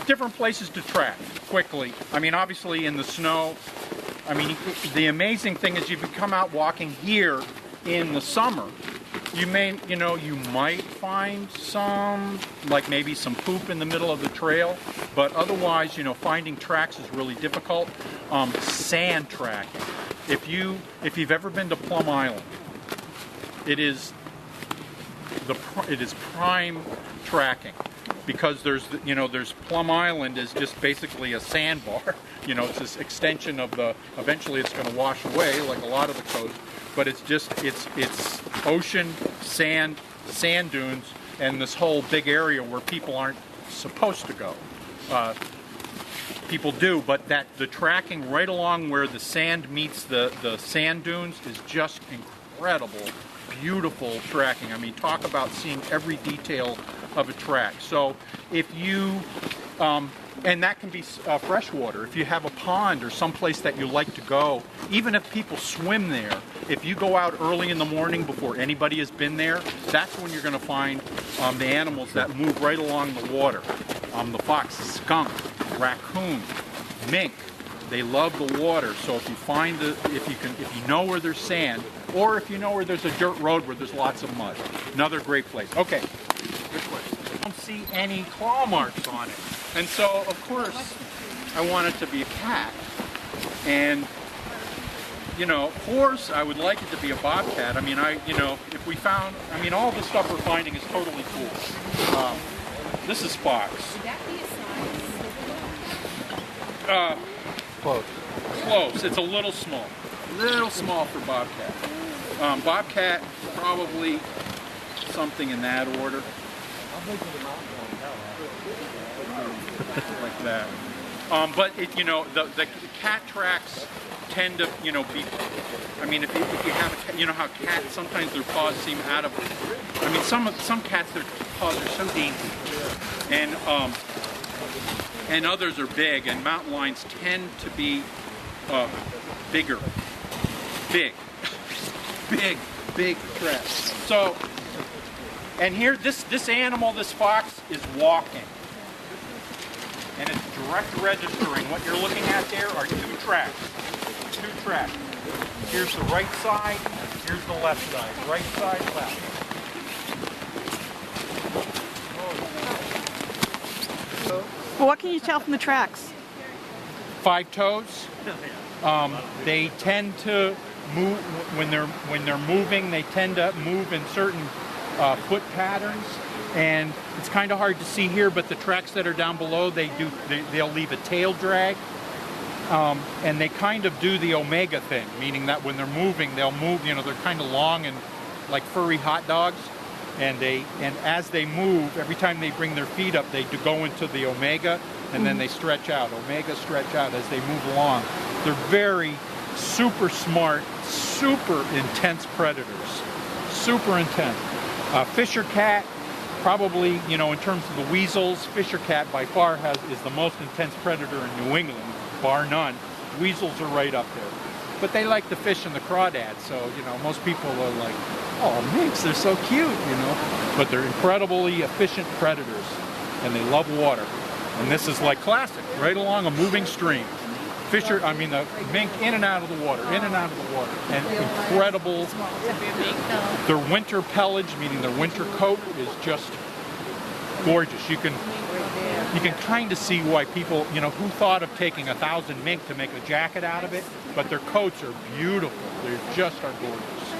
Different places to track quickly. I mean, obviously in the snow. I mean, the amazing thing is if you come out walking here in the summer, you might find some, like maybe some poop in the middle of the trail, but otherwise, finding tracks is really difficult. Sand tracking. If you've ever been to Plum Island, it is prime tracking. Because there's Plum Island is just basically a sandbar. It's this extension of eventually it's going to wash away like a lot of the coast, but it's ocean, sand dunes, and this whole big area where people aren't supposed to go. People do, but the tracking right along where the sand meets the sand dunes is just incredible, beautiful tracking. I mean, talk about seeing every detail of a track. So if you, and that can be freshwater. If you have a pond or someplace that you like to go, even if people swim there, if you go out early in the morning before anybody has been there, that's when you're going to find the animals that move right along the water. The fox, skunk, raccoon, mink. They love the water. So if you find if you know where there's sand, or if you know where there's a dirt road where there's lots of mud, another great place. Okay. I don't see any claw marks on it. And so, of course, I want it to be a cat. And, horse, I would like it to be a bobcat. I mean, if we found, all the stuff we're finding is totally cool. This is fox. Would that be a size? Close. Close. It's a little small. Little small for bobcat. Bobcat, probably something in that order. Like that. But the cat tracks tend to be. I mean, if you have a cat, how cats sometimes their paws seem out of. I mean, some cats their paws are so dainty, and others are big. And mountain lions tend to be bigger, big tracks. So. And here, this animal, this fox, is walking. And it's direct registering. What you're looking at there are two tracks. Here's the right side, here's the left side. Right side, left. Well, what can you tell from the tracks? 5 toes. They tend to move, when they're moving, they tend to move in certain foot patterns, and it's kind of hard to see here, but the tracks that are down below, they'll leave a tail drag, and they kind of do the omega thing, meaning that when they're moving, they'll move. They're kind of long and like furry hot dogs, and as they move, every time they bring their feet up, they do go into the omega, and then they stretch out. Omega stretch out as they move along. They're very super smart, super intense predators, super intense. Fisher cat, probably, in terms of the weasels, fisher cat by far is the most intense predator in New England, bar none. Weasels are right up there. But they like to fish in the crawdads, so, most people are like, oh, minks, they're so cute, But they're incredibly efficient predators, and they love water. And this is like classic, right along a moving stream. The mink in and out of the water, and incredible. Their winter pelage, meaning their winter coat, is just gorgeous. You can kind of see why people, who thought of taking 1,000 mink to make a jacket out of it, but their coats are beautiful. They just are gorgeous.